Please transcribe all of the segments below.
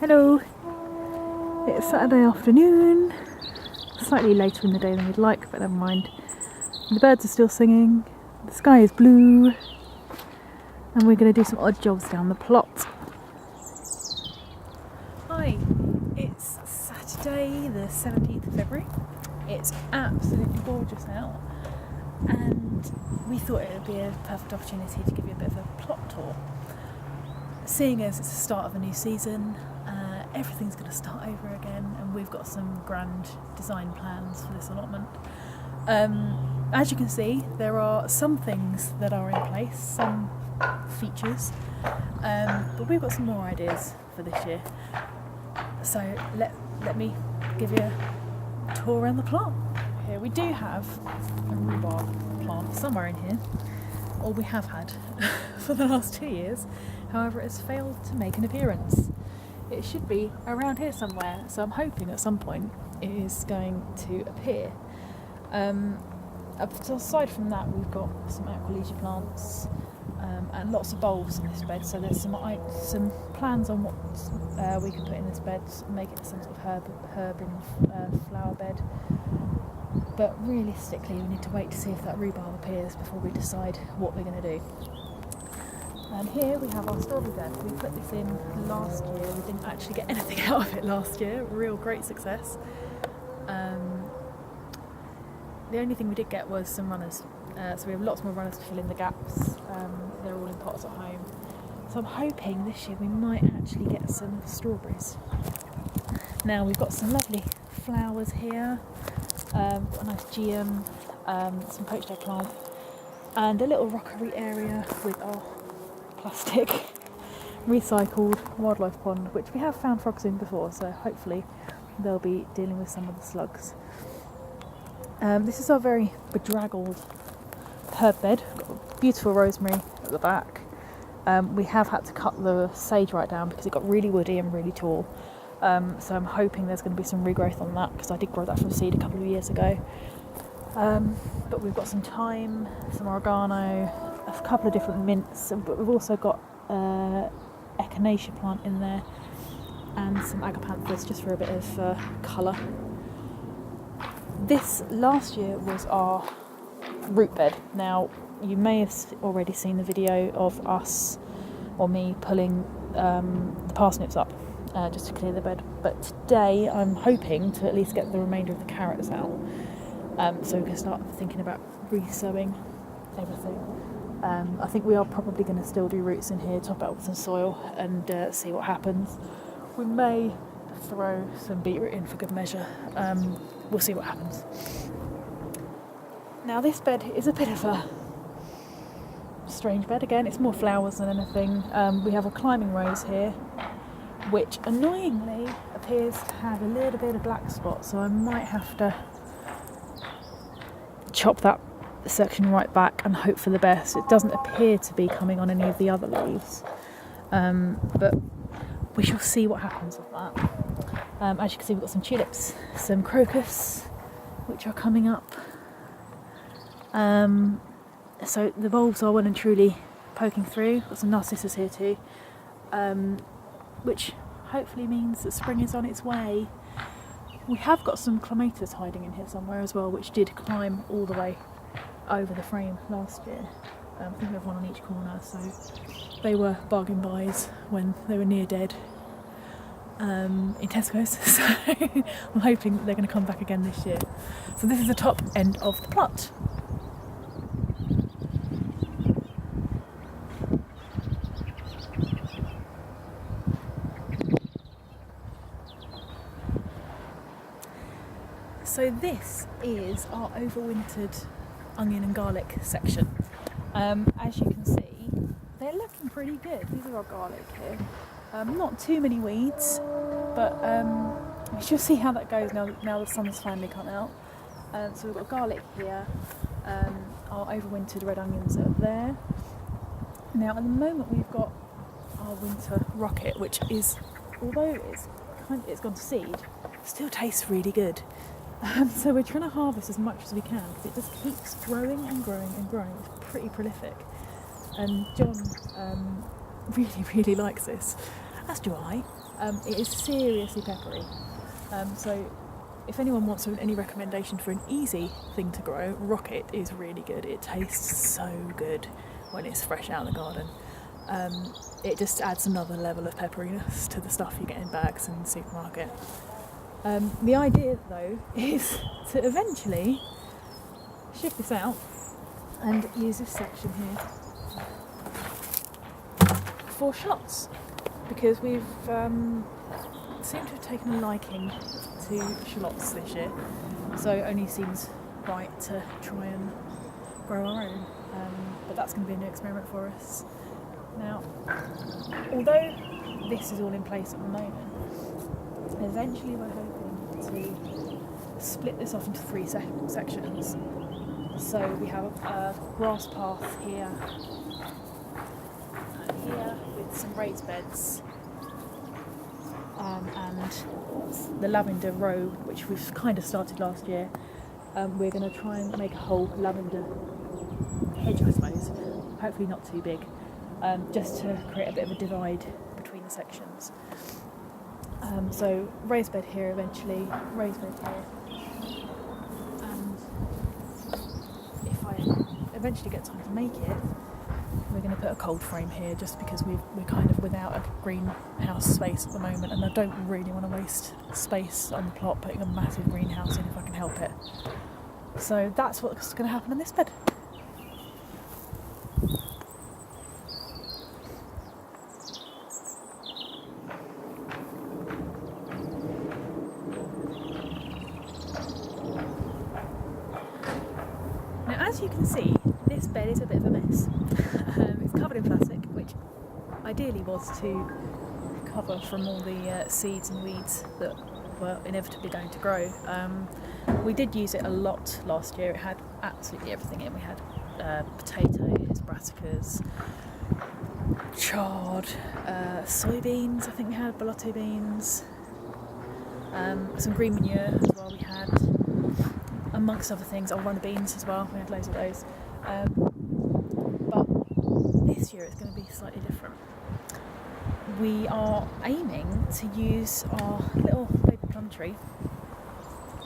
Hello, it's Saturday afternoon, slightly later in the day than we'd like, but never mind. The birds are still singing, the sky is blue, and we're going to do some odd jobs down the plot. Hi, it's Saturday the 17th of February. It's absolutely gorgeous out, and we thought it would be a perfect opportunity to give you a bit of a plot tour. Seeing as it's the start of a new season, everything's going to start over again, and we've got some grand design plans for this allotment. As you can see, there are some things that are in place, some features, but we've got some more ideas for this year. So let me give you a tour around the plot. Here we do have a rhubarb plant somewhere in here, or we have had for the last 2 years. However, it has failed to make an appearance. It should be around here somewhere, so I'm hoping at some point it is going to appear. Aside from that, we've got some aqualegia plants and lots of bulbs in this bed, so there's some plans on what we can put in this bed, make it some sort of herb and flower bed. But realistically, we need to wait to see if that rhubarb appears before we decide what we're going to do. And here we have our strawberry bed. We put this in last year. We didn't actually get anything out of it last year. Real great success. The only thing we did get was some runners. So we have lots more runners to fill in the gaps. They're all in pots at home. So I'm hoping this year we might actually get some strawberries. Now we've got some lovely flowers here. Got a nice geum, some poached eggplant, and a little rockery area with our plastic recycled wildlife pond, which we have found frogs in before, so hopefully they'll be dealing with some of the slugs. This is our very bedraggled herb bed. Got beautiful rosemary at the back. We have had to cut the sage right down because it got really woody and really tall, so I'm hoping there's going to be some regrowth on that, because I did grow that from seed a couple of years ago. But we've got some thyme, some oregano, a couple of different mints, but we've also got echinacea plant in there and some agapanthus just for a bit of colour. This last year was our root bed. Now you may have already seen the video of us or me pulling the parsnips up just to clear the bed, but today I'm hoping to at least get the remainder of the carrots out, so we can start thinking about re-sowing everything. I think we are probably going to still do roots in here, top it up with some soil and see what happens. We may throw some beetroot in for good measure. We'll see what happens. Now this bed is a bit of a strange bed again. It's more flowers than anything. We have a climbing rose here, which annoyingly appears to have a little bit of black spot, so I might have to chop that section right back and hope for the best. It doesn't appear to be coming on any of the other leaves, but we shall see what happens with that. As you can see, we've got some tulips, some crocus, which are coming up. So the bulbs are well and truly poking through. Got some narcissus here too, which hopefully means that spring is on its way. We have got some clematis hiding in here somewhere as well, which did climb all the way over the frame last year. I think we have one on each corner, so they were bargain buys when they were near dead in Tesco's. So I'm hoping that they're going to come back again this year. So this is the top end of the plot. So this is our overwintered onion and garlic section. As you can see, they're looking pretty good. These are our garlic here. Not too many weeds, but we shall see how that goes now the sun's finally come out. So we've got garlic here, our overwintered red onions are there. Now at the moment we've got our winter rocket, which is, although it's gone to seed, still tastes really good. So we're trying to harvest as much as we can because it just keeps growing and growing and growing. It's pretty prolific, and John really likes this, as do I. It is seriously peppery. So if anyone wants any recommendation for an easy thing to grow, rocket is really good. It tastes so good when it's fresh out of the garden. It just adds another level of pepperiness to the stuff you get in bags in the supermarket. The idea though is to eventually shift this out and use this section here for shots, because we've seemed to have taken a liking to shallots this year, so it only seems right to try and grow our own. But that's going to be a new experiment for us. Now, although this is all in place at the moment, eventually we're hoping to split this off into 3 sections. So we have a grass path here and here with some raised beds, and the lavender row, which we've kind of started last year. We're going to try and make a whole lavender hedge, I suppose, hopefully not too big, just to create a bit of a divide between the sections. So raised bed here eventually, raised bed here, and if I eventually get time to make it, we're going to put a cold frame here, just because we're kind of without a greenhouse space at the moment, and I don't really want to waste space on the plot putting a massive greenhouse in if I can help it. So that's what's going to happen in this bed. Now, as you can see, this bed is a bit of a mess. It's covered in plastic, which ideally was to cover from all the seeds and weeds that were inevitably going to grow. We did use it a lot last year. It had absolutely everything in. We had potatoes, brassicas, chard, soybeans, I think we had bolotte beans, some green manure as well we had, amongst other things, runner beans as well, we had loads of those. But this year it's going to be slightly different. We are aiming to use our little baby plum tree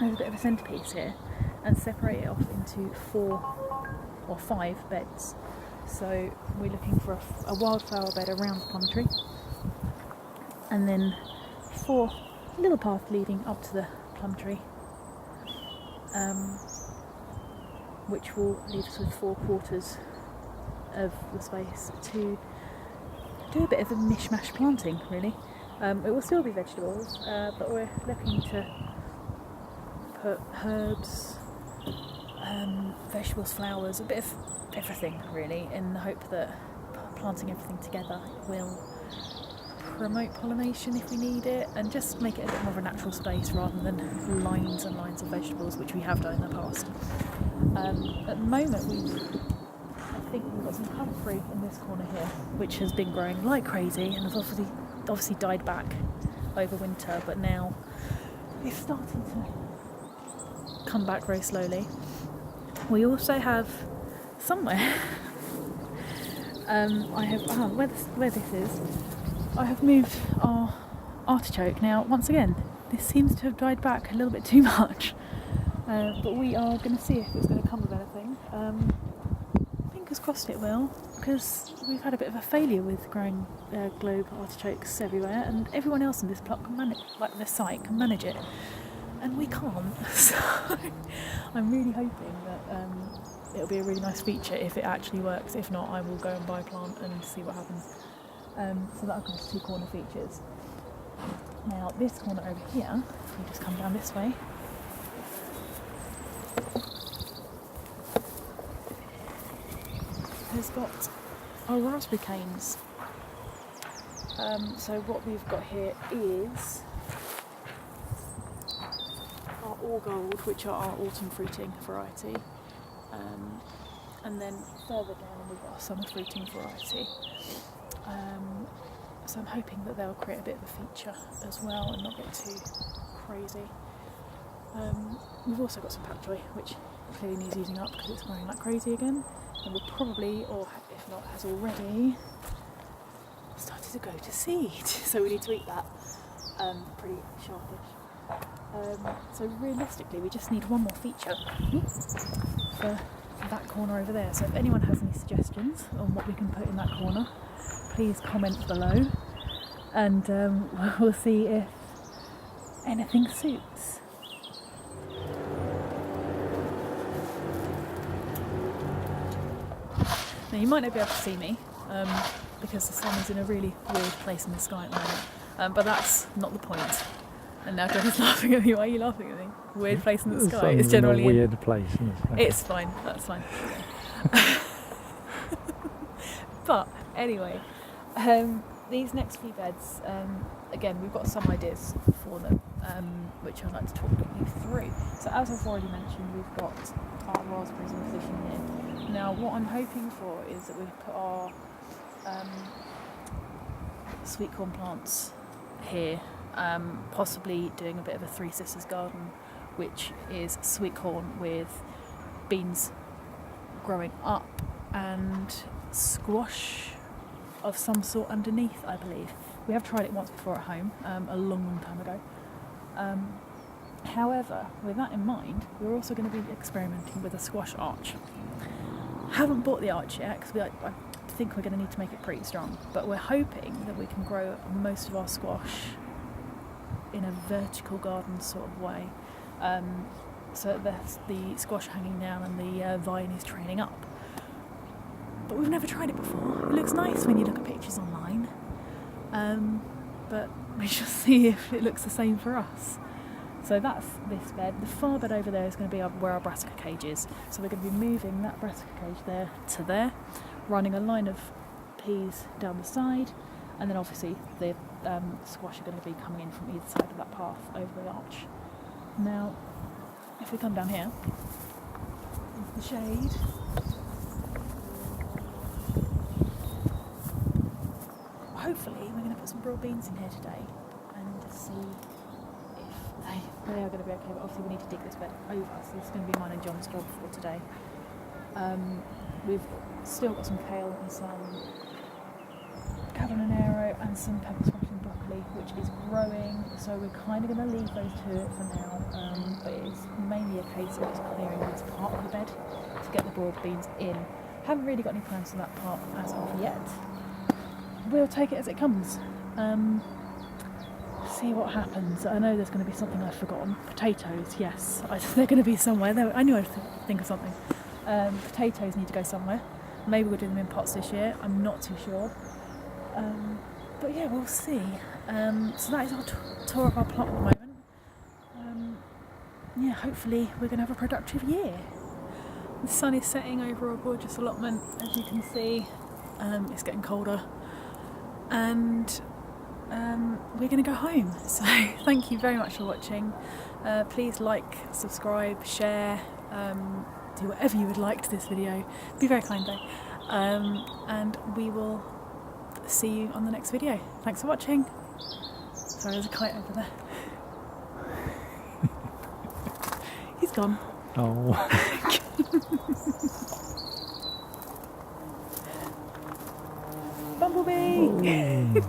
as a bit of a centrepiece here and separate it off into 4 or 5 beds. So we're looking for a wildflower bed around the plum tree, and then 4 little paths leading up to the plum tree, which will leave us with 4 quarters of the space to do a bit of a mishmash planting, really. It will still be vegetables, but we're looking to put herbs, vegetables, flowers, a bit of everything really, in the hope that planting everything together will promote pollination if we need it, and just make it a bit more of a natural space rather than lines and lines of vegetables, which we have done in the past. At the moment I think we've got some comfrey in this corner here, which has been growing like crazy and has obviously died back over winter, but now it's starting to come back very slowly. We also have somewhere where this is, I have moved our artichoke. Now once again, this seems to have died back a little bit too much, but we are going to see if it's going to come of anything. Fingers crossed it will, because we've had a bit of a failure with growing globe artichokes everywhere, and everyone else in this plot can manage, like this site can manage it, and we can't. So I'm really hoping that it'll be a really nice feature if it actually works. If not, I will go and buy a plant and see what happens. So that'll give us 2 corner features. Now this corner over here, if we just come down this way, has got our raspberry canes. So what we've got here is our all gold, which are our autumn fruiting variety, and then further down we've got a summer fruiting variety. So I'm hoping that they'll create a bit of a feature as well and not get too crazy. We've also got some pak choi, which clearly needs using up because it's growing like crazy again, and will probably, or if not has already, started to go to seed, so we need to eat that. pretty sharpish. So realistically, we just need one more feature for that corner over there. So if anyone has any suggestions on what we can put in that corner, please comment below, and we'll see if anything suits. Now you might not be able to see me because the sun is in a really weird place in the sky at the moment, but that's not the point. And now John is laughing at me. Why are you laughing at me? Weird place in the sky. It's generally a weird place in the sky. It's fine. That's fine. But anyway, these next few beds, again, we've got some ideas for them, which I'd like to talk you through. So as I've already mentioned, we've got our raspberries in position here. Now, what I'm hoping for is that we put our sweet corn plants here, possibly doing a bit of a Three Sisters garden, which is sweet corn with beans growing up and squash of some sort underneath, I believe. We have tried it once before at home, a long time ago. However, with that in mind, we're also going to be experimenting with a squash arch. Haven't bought the arch yet because I think we're going to need to make it pretty strong, but we're hoping that we can grow most of our squash in a vertical garden sort of way, so that the squash hanging down and the vine is trailing up. But we've never tried it before. It looks nice when you look at pictures online, but we shall see if it looks the same for us. So that's this bed. The far bed over there is going to be where our brassica cage is. So we're going to be moving that brassica cage there to there, running a line of peas down the side, and then obviously the squash are going to be coming in from either side of that path over the arch. Now, if we come down here, into the shade, hopefully we're going to put some broad beans in here today and see if they are going to be okay. But obviously we need to dig this bed over, so this is going to be mine and John's job for today. We've still got some kale and some cabanero and some pepper squash and broccoli, which is growing, so we're kind of going to leave those to it for now, but it's mainly a case of just clearing this part of the bed to get the broad beans in. Haven't really got any plans for that part as of yet. We'll take it as it comes. See what happens. I know there's going to be something I've forgotten. Potatoes, yes, they're going to be somewhere. I knew I'd think of something. Potatoes need to go somewhere. Maybe we'll do them in pots this year. I'm not too sure. But yeah, we'll see. So that is our tour of our plot at the moment. Yeah, hopefully we're going to have a productive year. The sun is setting over our gorgeous allotment, as you can see. It's getting colder. And we're going to go home. So thank you very much for watching. Please like, subscribe, share, do whatever you would like to this video. Be very kind though. And we will see you on the next video. Thanks for watching. Sorry, there's a kite over there. He's gone. Oh. Bumblebee!